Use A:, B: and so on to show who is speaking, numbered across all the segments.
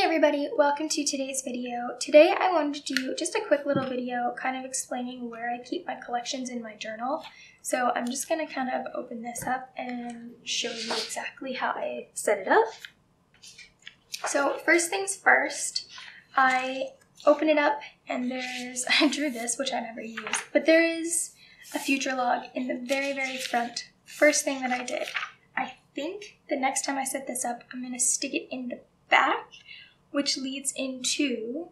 A: everybody, welcome to today's video. Today I wanted to do just a quick little video kind of explaining where I keep my collections in my journal. So I'm just going to kind of open this up and show you exactly how I set it up. So first things first, I open it up and I drew this, which I never use, but there is a future log in the very front. First thing that I did. I think the next time I set this up, I'm going to stick it in the back, which leads into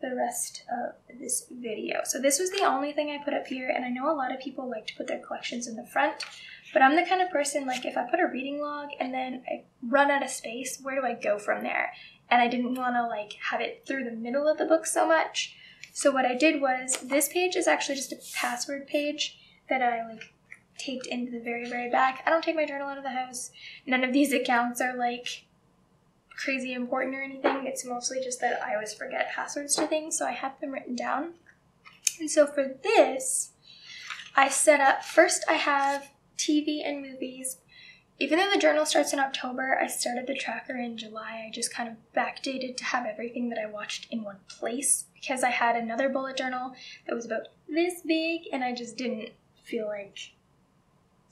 A: the rest of this video. So this was the only thing I put up here, and I know a lot of people like to put their collections in the front, but I'm the kind of person, like, if I put a reading log and then I run out of space, where do I go from there? And I didn't want to like have it through the middle of the book so much. So what I did was, this page is actually just a password page that I like taped into the very back. I don't take my journal out of the house. None of these accounts are like crazy important or anything. It's mostly just that I always forget passwords to things, so I have them written down. And so for this, I set up, first I have TV and movies. Even though the journal starts in October, I started the tracker in July. I just kind of backdated to have everything that I watched in one place because I had another bullet journal that was about this big and I just didn't feel like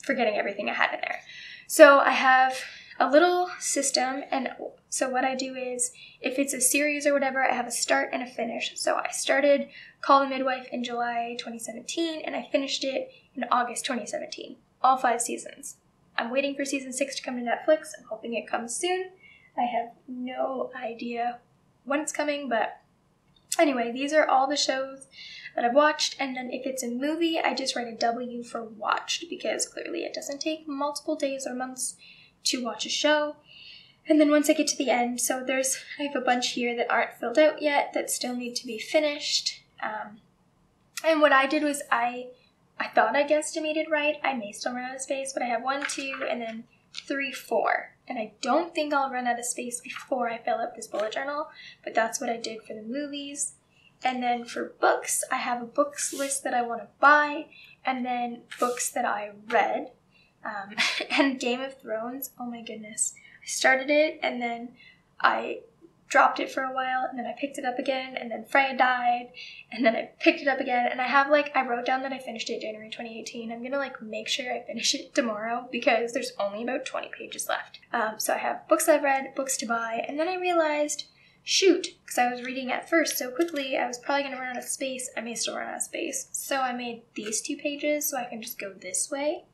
A: forgetting everything I had in there. So I have a little system, and so what I do is, if it's a series or whatever, I have a start and a finish. So I started Call the Midwife in July 2017, and I finished it in August 2017. All 5 seasons. I'm waiting for season 6 to come to Netflix. I'm hoping it comes soon. I have no idea when it's coming, but anyway, these are all the shows that I've watched, and then if it's a movie, I just write a W for watched, because clearly it doesn't take multiple days or months to watch a show. And then once I get to the end, so I have a bunch here that aren't filled out yet that still need to be finished. And what I did was I thought I guesstimated right. I may still run out of space, but I have 1, 2, and then 3, 4. And I don't think I'll run out of space before I fill up this bullet journal, but that's what I did for the movies. And then for books, I have a books list that I want to buy, and then books that I read. And Game of Thrones, oh my goodness. I started it, and then I dropped it for a while, and then I picked it up again, and then Freya died, and then I picked it up again, and I wrote down that I finished it January 2018. I'm gonna make sure I finish it tomorrow, because there's only about 20 pages left. So I have books I've read, books to buy, and then I realized, shoot, because I was reading at first so quickly, I was probably going to run out of space. I may still run out of space. So I made these 2 pages so I can just go this way.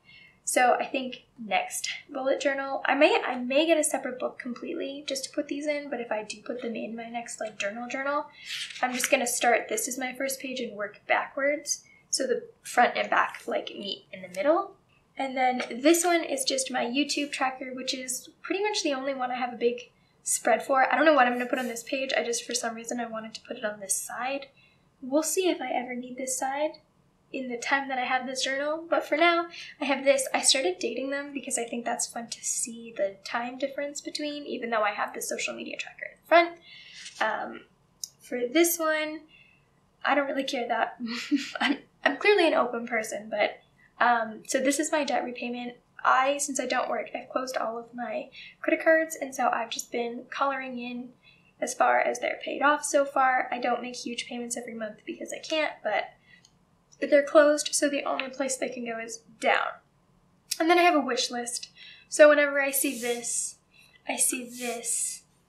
A: So I think next bullet journal, I may get a separate book completely just to put these in, but if I do put them in my next journal, I'm just going to start, this is my first page, and work backwards. So the front and back meet in the middle. And then this one is just my YouTube tracker, which is pretty much the only one I have a big spread for. I don't know what I'm going to put on this page. For some reason, I wanted to put it on this side. We'll see if I ever need this side in the time that I have this journal, but for now, I have this. I started dating them because I think that's fun to see the time difference between, even though I have the social media tracker in front. For this one, I don't really care that. I'm clearly an open person, but so this is my debt repayment. Since I don't work, I've closed all of my credit cards, and so I've just been coloring in as far as they're paid off so far. I don't make huge payments every month because I can't, but they're closed, so the only place they can go is down. And then I have a wish list. So whenever I see this,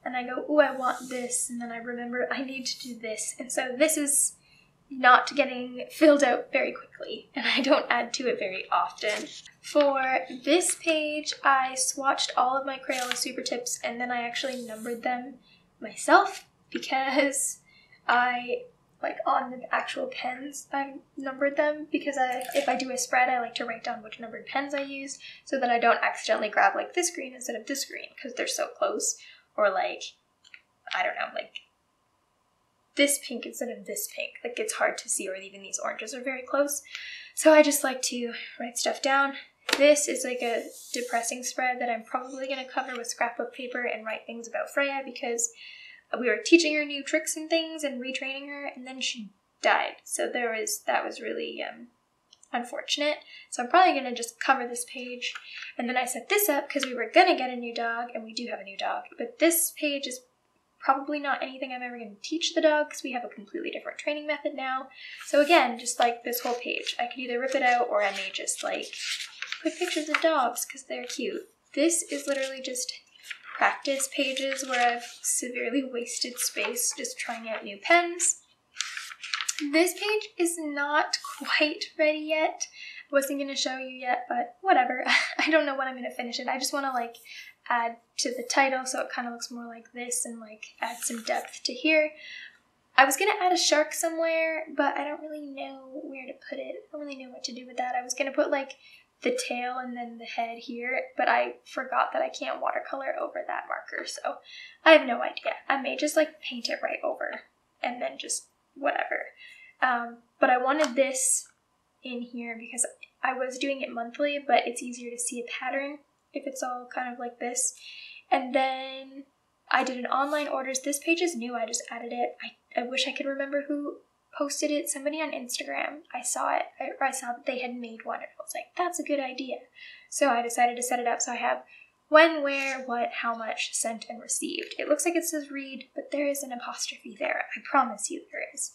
A: and I go, ooh, I want this, and then I remember I need to do this. And so this is not getting filled out very quickly, and I don't add to it very often. For this page, I swatched all of my Crayola Super Tips, and then I actually numbered them myself, because on the actual pens, I numbered them, because if I do a spread, I like to write down which numbered pens I used, so that I don't accidentally grab this green instead of this green, because they're so close, or I don't know, this pink instead of this pink. It's hard to see, or even these oranges are very close. So I just like to write stuff down. This is a depressing spread that I'm probably going to cover with scrapbook paper and write things about Freya, because we were teaching her new tricks and things and retraining her, and then she died. So that was really unfortunate. So I'm probably going to just cover this page. And then I set this up because we were going to get a new dog, and we do have a new dog. But this page is probably not anything I'm ever going to teach the dog because we have a completely different training method now. So again, just like this whole page, I could either rip it out or I may just like put pictures of dogs because they're cute. This is literally just practice pages where I've severely wasted space just trying out new pens. This page is not quite ready yet. I wasn't going to show you yet, but whatever. I don't know when I'm going to finish it. I just want to like add to the title so it kind of looks more like this and like add some depth to here. I was going to add a shark somewhere, but I don't really know where to put it. I don't really know what to do with that. I was going to put like the tail and then the head here, but I forgot that I can't watercolor over that marker, so I have no idea. I may just like paint it right over and then just whatever. But I wanted this in here because I was doing it monthly, but it's easier to see a pattern if it's all kind of like this. And then I did an online orders. This page is new. I just added it. I wish I could remember who posted it. Somebody on Instagram. I saw it. I saw that they had made one, and I was like, that's a good idea. So I decided to set it up so I have when, where, what, how much, sent, and received. It looks like it says read, but there is an apostrophe there. I promise you there is.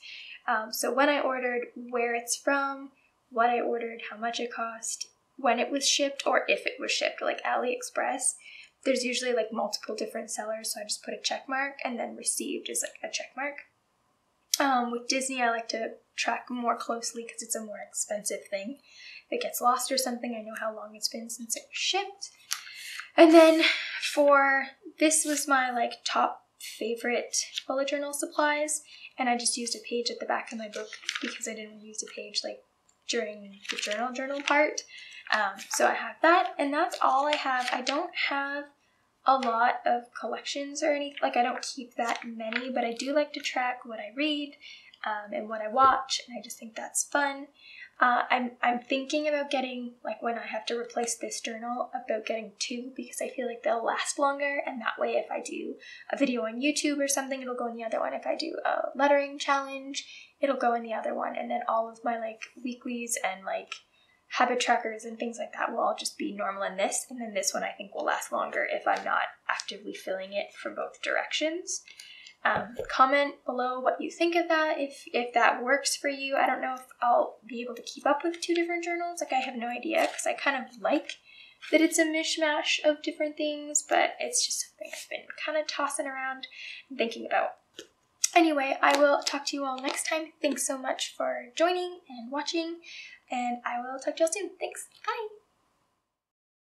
A: So when I ordered, where it's from, what I ordered, how much it cost, when it was shipped, or if it was shipped, like AliExpress. There's usually like multiple different sellers, so I just put a check mark, and then received is like a check mark. With Disney, I like to track more closely because it's a more expensive thing. If it gets lost or something, I know how long it's been since it was shipped. And then for this was my like top favorite bullet journal supplies, and I just used a page at the back of my book because I didn't use a page like during the journal part. So I have that, and that's all I have. I don't have a lot of collections or anything, like I don't keep that many, but I do like to track what I read and what I watch, and I just think that's fun. I'm thinking about getting, like when I have to replace this journal, about getting two because I feel like they'll last longer, and that way if I do a video on YouTube or something, it'll go in the other one. If I do a lettering challenge, it'll go in the other one, and then all of my like weeklies and like habit trackers and things like that will all just be normal in this, and then this one I think will last longer if I'm not actively filling it from both directions. Comment below what you think of that, if that works for you. I don't know if I'll be able to keep up with two different journals, like I have no idea, because I kind of like that it's a mishmash of different things, but it's just something I've been kind of tossing around and thinking about. Anyway, I will talk to you all next time. Thanks so much for joining and watching, and I will talk to you all soon. Thanks. Bye!